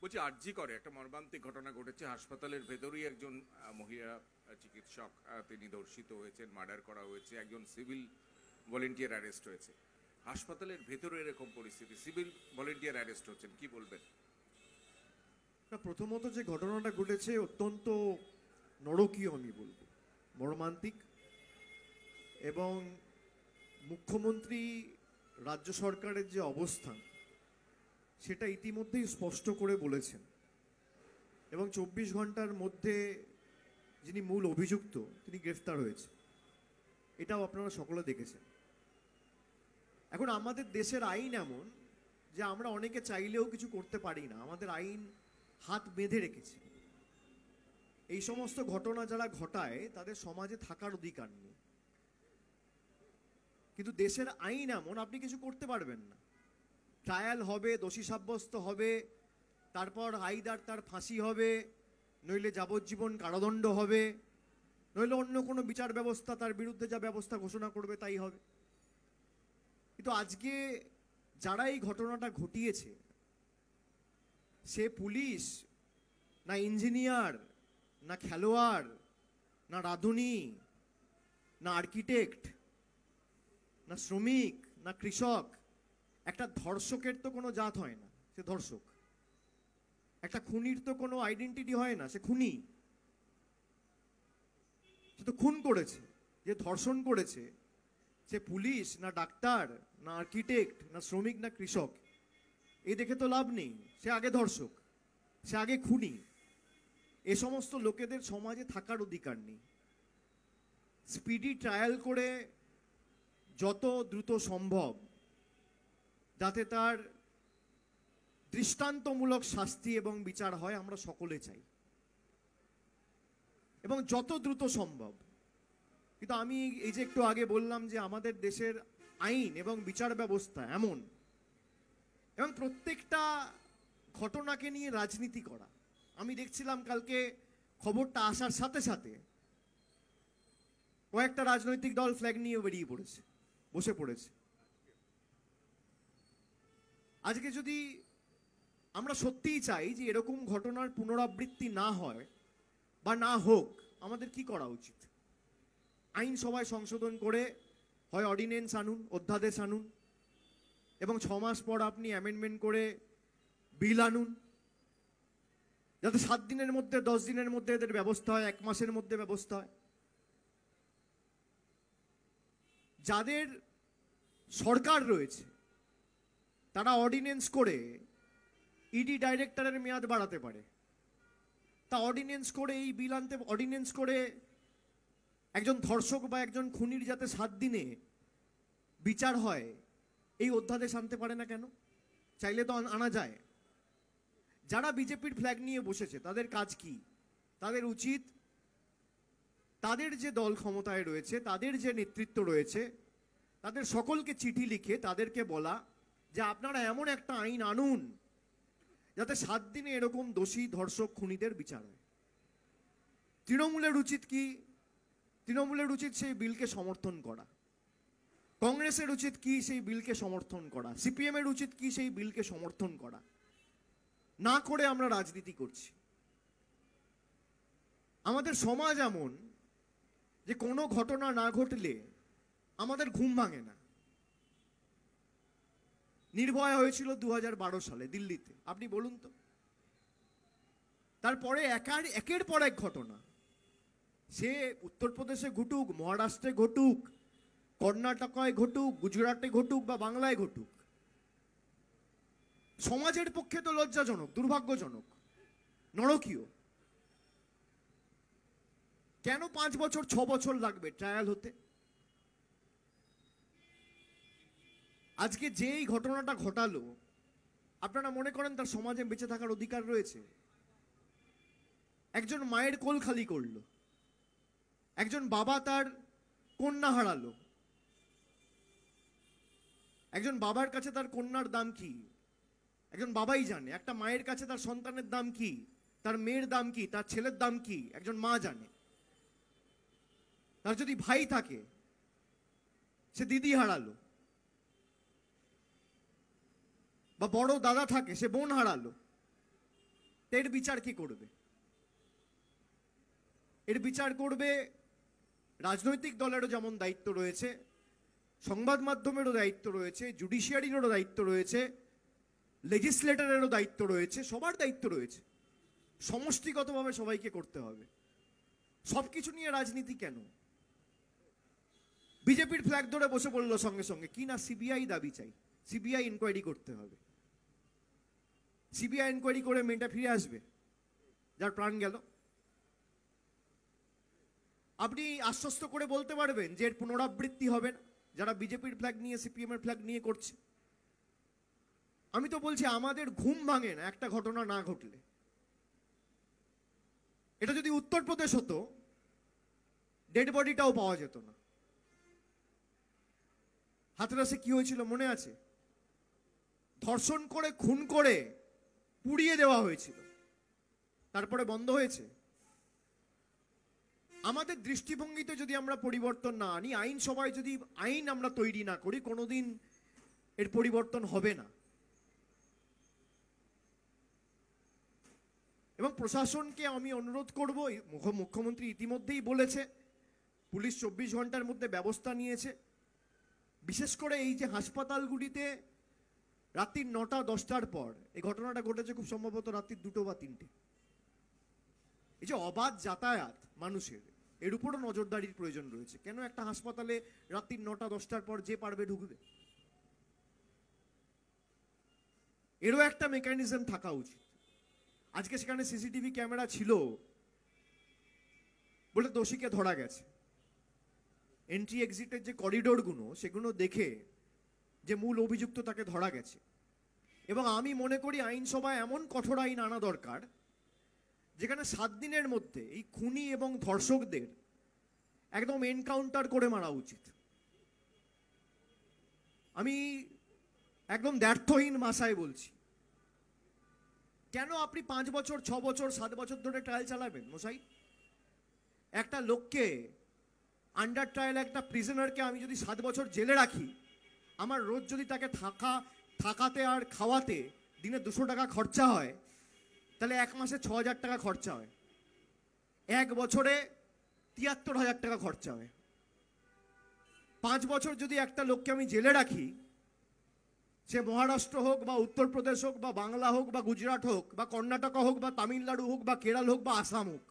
বলছি আরজি করে একটা মর্মান্তিক ঘটনা ঘটেছে হাসপাতালের ভেতরেই একজন মহিলা চিকিৎসক তিনি ধর্ষিত হয়েছেন, মার্ডার করা হয়েছে, একজন সিভিল ভলেন্টিয়ার অ্যারেস্ট হয়েছে। হাসপাতালের ভেতরে এরকম পরিস্থিতি, সিভিল ভলেন্টিয়ার অ্যারেস্ট হচ্ছেন, কি বলবেন? প্রথমত যে ঘটনাটা ঘটেছে অত্যন্ত নরকীয়, আমি বলবো মর্মান্তিক। এবং মুখ্যমন্ত্রী, রাজ্য সরকারের যে অবস্থান সেটা ইতিমধ্যেই স্পষ্ট করে বলেছেন, এবং 24 ঘন্টার মধ্যে যিনি মূল অভিযুক্ত তিনি গ্রেফতার হয়েছে, এটাও আপনারা সকলে দেখেছেন। এখন আমাদের দেশের আইন এমন যে আমরা অনেকে চাইলেও কিছু করতে পারি না, আমাদের আইন হাত বেঁধে রেখেছে। এই সমস্ত ঘটনা যারা ঘটায় তাদের সমাজে থাকার অধিকার নেই, কিন্তু দেশের আইন এমন আপনি কিছু করতে পারবেন না। ট্রায়াল হবে, দোষী সাব্যস্ত হবে, তারপর আইদার তার ফাঁসি হবে, নইলে যাবজ্জীবন কারাদণ্ড হবে, নইলে অন্য কোনো বিচার ব্যবস্থা তার বিরুদ্ধে যা ব্যবস্থা ঘোষণা করবে তাই হবে। কিন্তু আজকে যারা এই ঘটনাটা ঘটিয়েছে, সে পুলিশ না ইঞ্জিনিয়ার, না খেলোয়াড়, না রাঁধুনি, না আর্কিটেক্ট, না শ্রমিক, না কৃষক। একটা ধর্ষকের তো কোনো জাত হয় না, সে ধর্ষক। একটা খুনির তো কোনো আইডেন্টিটি হয় না, সে খুনি। সে তো খুন করেছে। যে ধর্ষণ করেছে সে পুলিশ না ডাক্তার, না আর্কিটেক্ট, না শ্রমিক, না কৃষক। এই দেখে তো লাভ নেই, সে আগে ধর্ষক, সে আগে খুনি। এ সমস্ত লোকেদের সমাজে থাকার অধিকার নেই। স্পিডি ট্রায়াল করে যত দ্রুত সম্ভব যাতে তার দৃষ্টান্তমূলক শাস্তি এবং বিচার হয় আমরা সকলে চাই, এবং যত দ্রুত সম্ভব। কিন্তু আমি এই যে একটু আগে বললাম যে আমাদের দেশের আইন এবং বিচার ব্যবস্থা এমন, এবং প্রত্যেকটা ঘটনাকে নিয়ে রাজনীতি করা। আমি দেখছিলাম কালকে খবরটা আসার সাথে সাথে কয়েকটা রাজনৈতিক দল ফ্ল্যাগ নিয়ে বেরিয়ে পড়েছে, বসে পড়েছে। আজকে যদি আমরা সত্যিই চাই যে এরকম ঘটনার পুনরাবৃত্তি না হয় বা না হোক, আমাদের কি করা উচিত? আইন সভায় সংশোধন করে হয় অর্ডিন্যান্স আনুন, অধ্যাদেশ আনুন, এবং 6 মাস পর আপনি অ্যামেন্ডমেন্ট করে বিল আনুন, যাতে 7 দিনের মধ্যে, 10 দিনের মধ্যে এদের ব্যবস্থা হয়, 1 মাসের মধ্যে ব্যবস্থা হয়। যাদের সরকার রয়েছে তারা অর্ডিন্যান্স করে ইডি ডাইরেক্টরের মেয়াদ বাড়াতে পারে, তা অর্ডিন্যান্স করে এই বিল আনতে, অর্ডিন্যান্স করে একজন ধর্ষক বা একজন খুনির যাতে 7 দিনে বিচার হয় এই অধ্যাদেশ আনতে পারে না কেন? চাইলে তো আনা যায়। যারা বিজেপির ফ্ল্যাগ নিয়ে বসেছে তাদের কাজ কি? তাদের উচিত তাদের যে দল ক্ষমতায় রয়েছে, তাদের যে নেতৃত্ব রয়েছে, তাদের সকলকে চিঠি লিখে তাদেরকে বলা যে আপনারা এমন একটা আইন আনুন যাতে 7 দিনে এরকম দোষী ধর্ষক খুনিদের বিচার হয়। তৃণমূলের উচিত কি? তৃণমূলের উচিত সেই বিলকে সমর্থন করা। কংগ্রেসের উচিত কি? সেই বিলকে সমর্থন করা। সিপিএম এর উচিত কি? সেই বিলকে সমর্থন করা। না করে আমরা রাজনীতি করছি। আমাদের সমাজ এমন যে কোনো ঘটনা না ঘটলে আমাদের ঘুম ভাঙে না। নির্ভয়া হয়েছিল 2012 সালে দিল্লিতে, আপনি বলুন তো। তারপরে একের পর এক ঘটনা, সে উত্তরপ্রদেশে ঘটুক, মহারাষ্ট্রে ঘটুক, কর্ণাটকায় ঘটুক, গুজরাটে ঘটুক বা বাংলায় ঘটুক, সমাজের পক্ষে তো লজ্জাজনক, দুর্ভাগ্যজনক, নরকীয়। কেন 5 বছর 6 বছর লাগবে ট্রায়াল হতে? আজকে যে এই ঘটনাটা ঘটালো, আপনারা মনে করেন তার সমাজে বেঁচে থাকার অধিকার রয়েছে? একজন মায়ের কোল খালি করলো, একজন বাবা তার কন্যা হারালো। একজন বাবার কাছে তার কন্যার দাম কি একজন বাবাই জানে, একটা মায়ের কাছে তার সন্তানের দাম কি, তার মেয়ের দাম কি, তার ছেলের দাম কি একজন মা জানে। তার যদি ভাই থাকে সে দিদি হারালো, বা বড় দাদা থাকে সে বোন হারালো। তো এর বিচার কি করবে? এর বিচার করবে রাজনৈতিক দলেরও যেমন দায়িত্ব রয়েছে, সংবাদ মাধ্যমেরও দায়িত্ব রয়েছে, জুডিশিয়ারিরও দায়িত্ব রয়েছে, লেজিসলেটরেরও দায়িত্ব রয়েছে, সবার দায়িত্ব রয়েছে। সমষ্টিগতভাবে সবাইকে করতে হবে। সবকিছু নিয়ে রাজনীতি কেন? বিজেপির ফ্ল্যাগ ধরে বসে পড়লো সঙ্গে সঙ্গে, কি না সিবিআই দাবি চাই, সিবিআই ইনকোয়ারি করতে হবে। সিবিআই ইনকোয়ারি করে মেয়েটা ফিরে আসবে যার প্রাণ গেল? আপনি আশ্বস্ত করে বলতে পারবেন যে এর পুনরাবৃত্তি হবে না যারা বিজেপির ফ্ল্যাগ নিয়ে, সিপিএম এর ফ্ল্যাগ নিয়ে করছে? আমি তো বলছি আমাদের ঘুম ভাঙে না একটা ঘটনা না ঘটলে। এটা যদি উত্তরপ্রদেশ হতো, ডেড বডিটাও পাওয়া যেত না। হাতরাসে কি হয়েছিল মনে আছে? ধর্ষণ করে, খুন করে পুড়িয়ে দেওয়া হয়েছিল, তারপরে বন্ধ হয়েছে। আমাদের দৃষ্টিভঙ্গিতে যদি আমরা পরিবর্তন না আনি, আইনসভায় যদি আইন আমরা তৈরি না করি, কোনোদিন এর পরিবর্তন হবে না। এবং প্রশাসনকে আমি অনুরোধ করব, মুখ্যমন্ত্রী ইতিমধ্যেই বলেছে পুলিশ 24 ঘন্টার মধ্যে ব্যবস্থা নিয়েছে। বিশেষ করে এই যে হাসপাতালগুলিতে রাত্রি 9টা-10টার পর এই ঘটনাটা ঘটেছে, খুব সম্ভবত রাত্রি 2টো বা 3টে, এই যে অবাধ যাতায়াত মানুষের, এর উপরও নজরদারির প্রয়োজন রয়েছে। কেন একটা হাসপাতালে রাত্রি 9টা-10টার পর যে পারবে ঢুকবে? এরও একটা মেকানিজম থাকা উচিত। আজকে সেখানে সিসিটিভি ক্যামেরা ছিল বলে দোষীকে ধরা গেছে। এন্ট্রি এক্সিটের যে করিডোরগুলো, সেগুলো দেখে যে মূল অভিযুক্ত তাকে ধরা গেছে। এবং আমি মনে করি আইনসভায় এমন কঠোর আইন আনা দরকার যেখানে 7 দিনের মধ্যে এই খুনি এবং ধর্ষকদের একদম এনকাউন্টার করে মারা উচিত। আমি একদম দ্ব্যর্থহীন ভাষায় বলছি, কেন আপনি 5 বছর, 6 বছর, 7 বছর ধরে ট্রায়াল চালাবেন মশাই? একটা লোককে আন্ডার ট্রায়াল, একটা প্রিজনারকে আমি যদি 7 বছর জেলে রাখি, আমার রোজ যদি তাকে থাকাতে আর খাওয়াতে দিনে 200 টাকা খরচা হয়, তাহলে 1 মাসে 6000 টাকা খরচা হয়, 1 বছরে 73,000 টাকা খরচা হয়। 5 বছর যদি একটা লোককে আমি জেলে রাখি, সে মহারাষ্ট্র হোক বা উত্তরপ্রদেশ হোক বা বাংলা হোক বা গুজরাট হোক বা কর্ণাটক হোক বা তামিলনাড়ু হোক বা কেরল হোক বা আসাম হোক,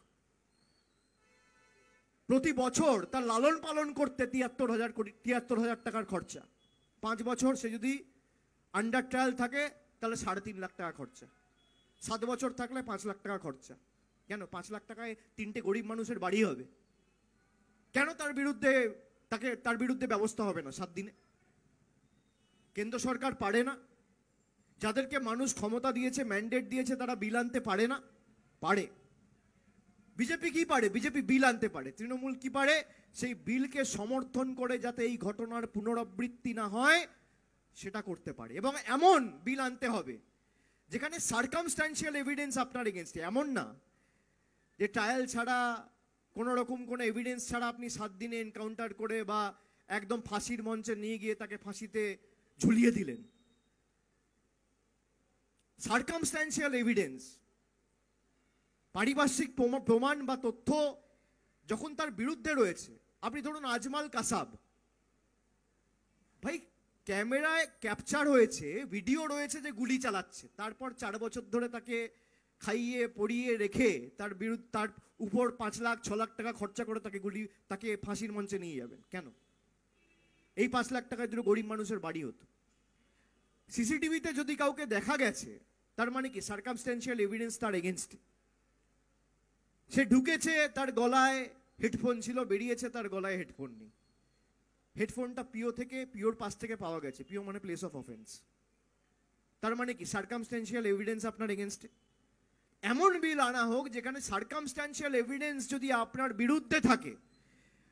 প্রতি বছর তার লালন পালন করতে 73,000 টাকার খরচা। 5 বছর সে যদি আন্ডার ট্রায়াল থাকে তাহলে 3.5 লাখ টাকা খরচা। 7 বছর থাকলে 5 লাখ টাকা খরচা। কেন 5 লাখ টাকায় 3টে গরিব মানুষের বাড়ি হবে? কেন তার বিরুদ্ধে ব্যবস্থা হবে না 7 দিনে? কেন্দ্র সরকার পারে না? যাদেরকে মানুষ ক্ষমতা দিয়েছে, ম্যান্ডেট দিয়েছে, তারা বিল আনতে পারে না? পারে। বিজেপি কি পারে? বিজেপি বিল আনতে পারে। তৃণমূল কি পারে? সেই বিলকে সমর্থন করে যাতে এই ঘটনার পুনরাবৃত্তি না হয় সেটা করতে পারে। এবং এমন বিল আনতে হবে যেখানে সার্কামস্ট্যান্সিয়াল এভিডেন্স আপনার এগেনস্টে, এমন না যে ট্রায়াল ছাড়া, কোনো রকম কোনো এভিডেন্স ছাড়া আপনি 7 দিনে এনকাউন্টার করে বা একদম ফাঁসির মঞ্চে নিয়ে গিয়ে তাকে ফাঁসিতে ঝুলিয়ে দিলেন। সার্কামস্ট্যান্সিয়াল এভিডেন্স, পারিপার্শ্বিক প্রমাণ বা তথ্য যখন তার বিরুদ্ধে রয়েছে। আপনি ধরুন আজমাল কাসাব, ভাই ক্যামেরায় ক্যাপচার হয়েছে, ভিডিও রয়েছে যে গুলি চালাচ্ছে, তারপর 4 বছর ধরে তাকে খাইয়ে পড়িয়ে রেখে তার উপর 5 লাখ 6 লাখ টাকা খরচা করে তাকে ফাঁসির মঞ্চে নিয়ে যাবেন কেন? এই 5 লাখ টাকায় দুটো গরিব মানুষের বাড়ি হতো। সিসিটিভিতে যদি কাউকে দেখা গেছে, তার মানে কি সার্কামস্ট্যান্সিয়াল এভিডেন্স তার এগেনস্টে। সে ঢুকেছে, তার গলায় হেডফোন ছিল, বেরিয়েছে, তার গলায় হেডফোন নেই। হেডফোনটা পিওর পাশ থেকে পাওয়া গেছে। পিও মানে প্লেস অফ অফেন্স। তার মানে কি সার্কামস্ট্যান্সিয়াল এভিডেন্স আপনার এগেনস্টে। এমন বিল আনা হোক যেখানে সার্কামস্ট্যান্সিয়াল এভিডেন্স যদি আপনার বিরুদ্ধে থাকে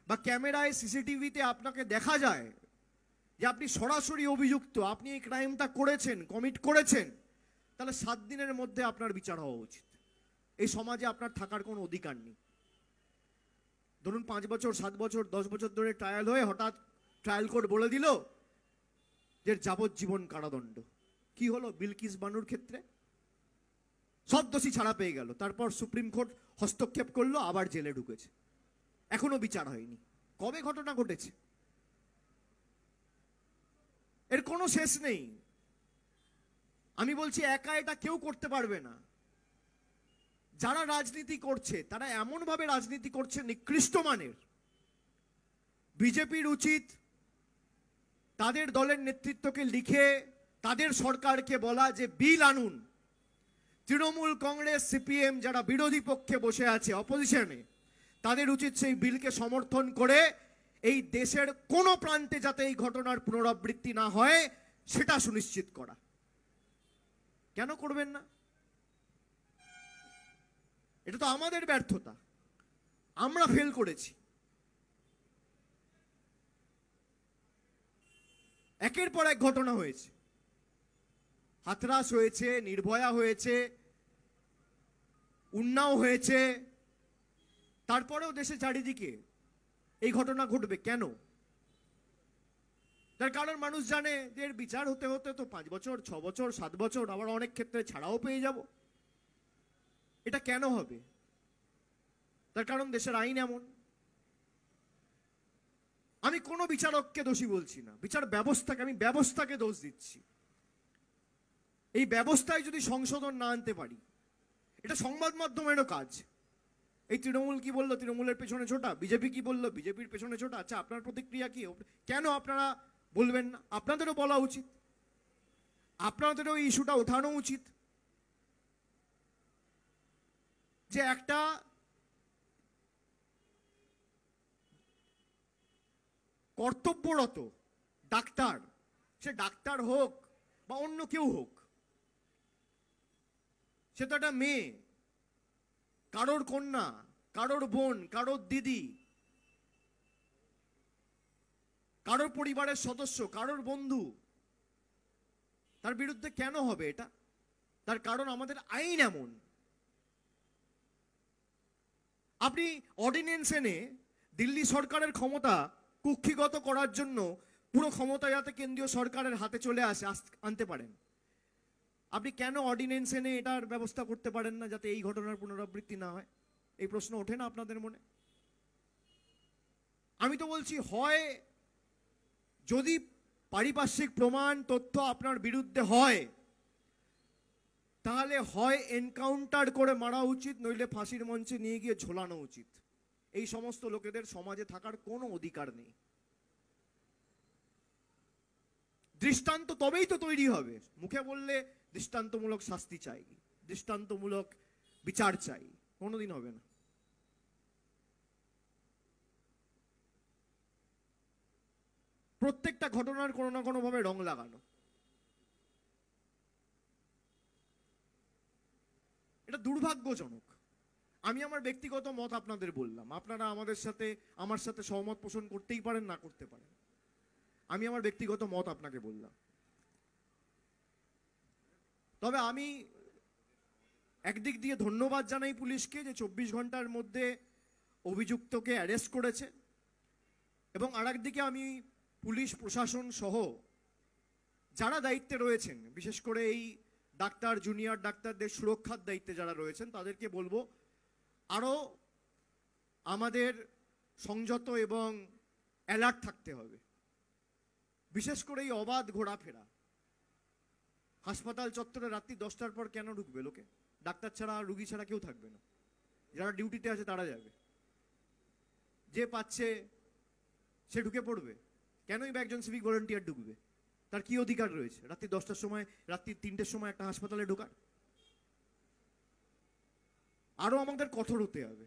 বা ক্যামেরায় সিসিটিভিতে আপনাকে দেখা যায় যে আপনি সরাসরি অভিযুক্ত, আপনি এই ক্রাইমটা করেছেন, কমিট করেছেন, তাহলে 7 দিনের মধ্যে আপনার বিচার হওয়া উচিত। এই সমাজে আপনার থাকার কোনো অধিকার নেই। ধরুন 5 বছর, 7 বছর, 10 বছর ধরে ট্রায়াল হয়ে হঠাৎ ট্রায়াল কোর্ট বলে দিল যে যাবজ্জীবন কারাদণ্ড। কি হলো বিলকিস বানুর ক্ষেত্রে? সব দোষী ছাড়া পেয়ে গেল, তারপর সুপ্রিম কোর্ট হস্তক্ষেপ করলো, আবার জেলে ঢুকেছে, এখনো বিচার হয়নি। কবে ঘটনা ঘটেছে? এর কোনো শেষ নেই। আমি বলছি একা এটা কেউ করতে পারবে না। যারা রাজনীতি করছে তারা এমন ভাবে রাজনীতি করছে নিকৃষ্ট মানের। বিজেপির উচিত তাদের দলের নেতৃত্বকে লিখে তাদের সরকারকে বলা যে বিল আনুন। তৃণমূল, কংগ্রেস, সিপিএম যারা বিরোধী পক্ষে বসে আছে, অপোজিশনে, তাদের উচিত সেই বিলকে সমর্থন করে এই দেশের কোনো প্রান্তে যাতে এই ঘটনার পুনরাবৃত্তি না হয় সেটা সুনিশ্চিত করা। কেন করবেন না? এটা তো আমাদের ব্যর্থতা, আমরা ফেল করেছি। একের পর এক ঘটনা হয়েছে, হাতরাস হয়েছে, নির্ভয়া হয়েছে, উন্নাও হয়েছে, তারপরেও দেশে চারিদিকে এই ঘটনা ঘটবে কেন? তার কারণ মানুষ জানে যে এর বিচার হতে হতে তো 5 বছর, 6 বছর, 7 বছর, আবার অনেক ক্ষেত্রে ছাড়াও পেয়ে যাব। এটা কেন হবে? তার কারণ দেশের আইন এমন। আমি কোনো বিচারককে দোষী বলছি না, বিচার ব্যবস্থাকে, আমি ব্যবস্থাকে দোষ দিচ্ছি। এই ব্যবস্থায় যদি সংশোধন না আনতে পারি, এটা সংবাদ মাধ্যমেরও কাজ। এই তৃণমূল কি বললো, তৃণমূলের পেছনে ছোটা, বিজেপি কি বললো, বিজেপির পেছনে ছোটা। আচ্ছা, আপনার প্রতিক্রিয়া কি? কেন আপনারা বলবেন না? আপনাদেরও বলা উচিত, আপনাদেরও এই ইস্যুটা ওঠানো উচিত যে একটা কর্তব্যরত ডাক্তার, সে ডাক্তার হোক বা অন্য কেউ হোক, সে তো একটা মেয়ে, কারোর কন্যা, কারোর বোন, কারোর দিদি, কারোর পরিবারের সদস্য, কারোর বন্ধু, তার বিরুদ্ধে কেন হবে এটা? তার কারণ আমাদের আইন এমন। আপনি অর্ডিন্যান্স এনে দিল্লি সরকারের ক্ষমতা কুক্ষিগত করার জন্য পুরো ক্ষমতা যাতে কেন্দ্রীয় সরকারের হাতে চলে আসে, আনতে পারেন। আপনি কেন অর্ডিন্যান্স এনে এটার ব্যবস্থা করতে পারেন না যাতে এই ঘটনার পুনরাবৃত্তি না হয়? এই প্রশ্ন ওঠে না আপনাদের মনে? আমি তো বলছি, হয় যদি পারিপার্শ্বিক প্রমাণ তথ্য আপনার বিরুদ্ধে হয়, তাহলে হয় এনকাউন্টার করে মারা উচিত, নইলে ফাঁসির মঞ্চে নিয়ে গিয়ে ঝোলানো উচিত। এই সমস্ত লোকেদের সমাজে থাকার কোনো অধিকার নেই। দৃষ্টান্ত তবেই তো তৈরি হবে। মুখে বললে দৃষ্টান্তমূলক শাস্তি চাই, দৃষ্টান্তমূলক বিচার চাই, কোনোদিন হবে না। প্রত্যেকটা ঘটনার কোনো না কোনো ভাবে রং লাগানো, এটা দুর্ভাগ্যজনক। আমি আমার ব্যক্তিগত মত আপনাদের বললাম, আপনারা আমার সাথে সহমত পোষণ করতেই পারেন, না করতে পারেন। আমি আমার ব্যক্তিগত মত আপনাকে বললাম। তবে আমি একদিক দিয়ে ধন্যবাদ জানাই পুলিশকে যে 24 ঘন্টার মধ্যে অভিযুক্তকে অ্যারেস্ট করেছে, এবং আরেকদিকে আমি পুলিশ প্রশাসন সহ যারা দায়িত্বে রয়েছেন, বিশেষ করে এই ডাক্তার, জুনিয়র ডাক্তারদের সুরক্ষার দায়িত্বে যারা রয়েছেন, তাদেরকে বলবো আরো আমাদের সংযত এবং অ্যালার্ট থাকতে হবে। বিশেষ করে এই অবাধ ঘোরাফেরা, হাসপাতাল চত্বরে রাত্রি 10টার পর কেন ঢুকবে লোকে? ডাক্তার ছাড়া, রুগী ছাড়া কেউ থাকবে না, যারা ডিউটিতে আছে তারা যাবে, যে পাচ্ছে সে ঢুকে পড়বে। কেনই বা একজন সিভিক ভলেন্টিয়ার ঢুকবে? তার কি অধিকার রয়েছে রাত্রি 10টার সময়, রাত্রি 3টের সময় একটা হাসপাতালে ঢোকার? আরো আমাদের কঠোর হতে হবে।